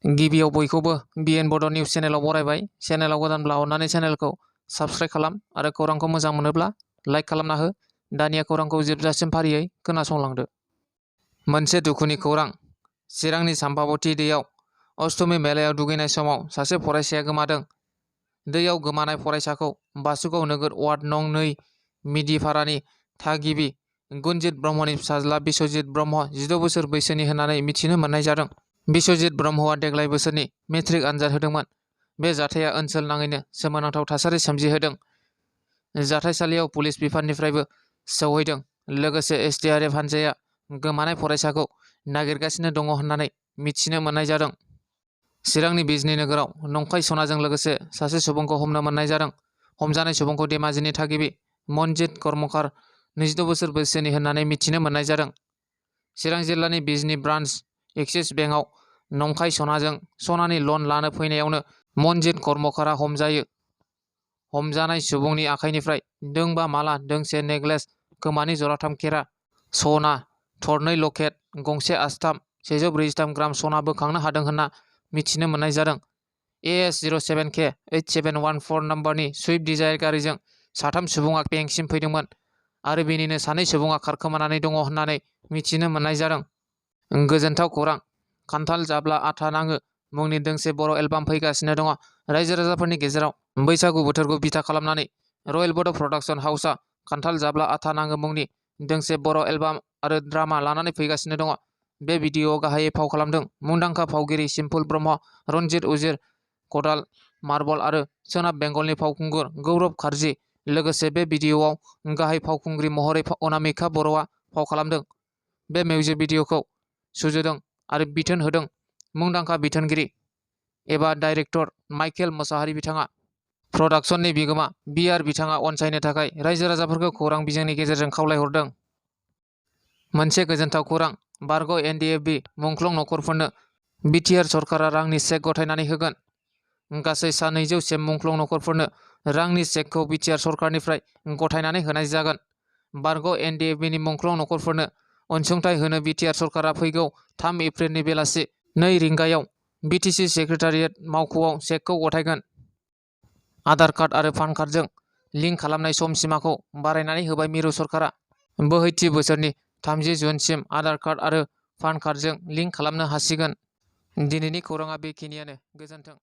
गिबियाव बयखौबो बिएन बड' निउस चेनेलाव बरायबाय। चेनेलाव गोदानब्ला अननानै चेनेलखौ साबस्क्राइब खालाम आरो खौरांखौ मोजां मोनोब्ला लाइक खालामना हो। दानिया खौरांखौ जोबजासिम फारियै खोनासंलांदो। मोनसे दुखुनि खौरां। चिरांनि साम्पाबथि दैयाव अष्टमी मेलायाव दुगैनाय समाव सासे फरायसाया गोमादों। दैयाव गोमानाय फरायसाखौ बासुगाव नोगोर वार्ड नं 2 मिदिपारानि थागिबि गुनजित ब्रह्मनि फिसाज्ला बिस्वजित ब्रह्म 16 बोसोर बैसोनि होननानै मिथिनो मोननाय जादों। बिस्वजित ब्रह्मआ देग्लाय बोसोरनि मेट्रिक आनजाद होदोंमोन। बे जाथाया ओनसोल नाङैनो सोमोनांथाव थासारि सोमजिहोदों। जाथायसालियाव पुलिस बिफाननिफ्रायबो सौहैदों। लोगोसे एसडिआरएफ हान्जाया गोमानाय फरायसाखौ नागिरगासिनो दङ होननानै मिथिनो मोननाय जादों। चिरांनि बिजनी नोगोराव नंखाय सनाजों लोगोसे सासे सुबुंखौ हमनो मोननाय जादों। हमजानाय सुबुंखौ धेमाजिनि थागिबि मनजित कर्मकार 22 बोसोर बैसोनि होननानै मिथिनो मोननाय जादों। चिरां जिल्लानि बिजनी ब्रान्च एक्सिस बेंकआव नंखाय सनानि लन लानो फैनायावनो मनजित कर्मकारा हमजायो। हमजानाय सुबुंनि आखाइनिफ्राय दोंबा माला, दोंसे नेकलेस, खोमानि जराथाम खेरा, सना, थरनै लकेट, गंसे आस्थाम, 143 ग्राम सना बोखांनो हादों होनना मिथिनो मोननाय जादों। AS07K 8714 नम्बरनि सुइफ्ट डिजायर गारिजों साथाम सुबुङा बेंकसिम फैदोंमोन आरो बेनिनो सानै सुबुङा खारखोमानानै दङ होननानै मिथिनो मोननाय जादों। गोजोनथाव खौरां। खान्थाल जाब्ला आथा नाङो मुंनि दोंसे बर' एलबाम फैगासिनो दङ। रायजो राजाफोरनि गेजेराव बैसागु बोथोरखौ बिथा खालामनानै रयेल बड' प्रडाक्सन हाउसआ खान्थाल जाब्ला आथा नाङो मुंनि दोंसे बर' एलबाम आरो ड्रामा लानानै फैगासिनो दङ। बे भिडिअ'आव गाहायै फाव खालामदों मुंदांखा फावगिरि सिम्पुल ब्रह्म, रनजित उजिर, खदाल मार्बल आरो सोनाब बेंगलनि फावखुंगुर गौरब खारजि। लोगोसे बे भिडिअ'आव गाहाय फावखुंग्रि महरै अनामिका बर'आ फाव खालामदों। बे मिउजिक भिडिअ'खौ सुजुदों आरो बिथोन होदों मुंदांखा बिथोनगिरि एबा डाइरेक्टर माइकेल मोसाहारि बिथाङा। प्रडाक्शननि बिगोमा बिआर बिथाङा अनसायनो थाखाय रायजो राजाफोरखौ खौरां बिजोंनि गेजेरजों खावलायहरदों। मोनसे गोजोनथाव खौरां। बारग' एनडिएफबि मुंख्लं नखरफोरनो बिटिआर सरकारा रांनि चेक गथायनानै होगोन। गासै सा 200 मुंख्लं नखरफोरनो रांनि चेकखौ बिटिआर सरकारनिफ्राय गथायनानै होनाय जागोन। बारग' एनडिएफबिनि मुंख्लं नखरफोरनो अनसुंथाइ होनो बिटिआर सरकारा फैगौ 3 एप्रिलनि बेलासि 2 रिंगायाव बिटिसि सेक्रेटारियेट मावख'आव चेकखौ गथायगोन। आधार कार्ड आरो पान कार्डजों लिंक खालामनाय सम सिमाखौ बारायनानै होबाय मिरु सरकारा। बोहैथि बोसोरनि 30 जुनसिम आधार कार्ड आरो पान कार्डजों लिंक खालामनो हासिगोन। दिनैनि खौराङा बेखिनियानो। गोजोन्थों।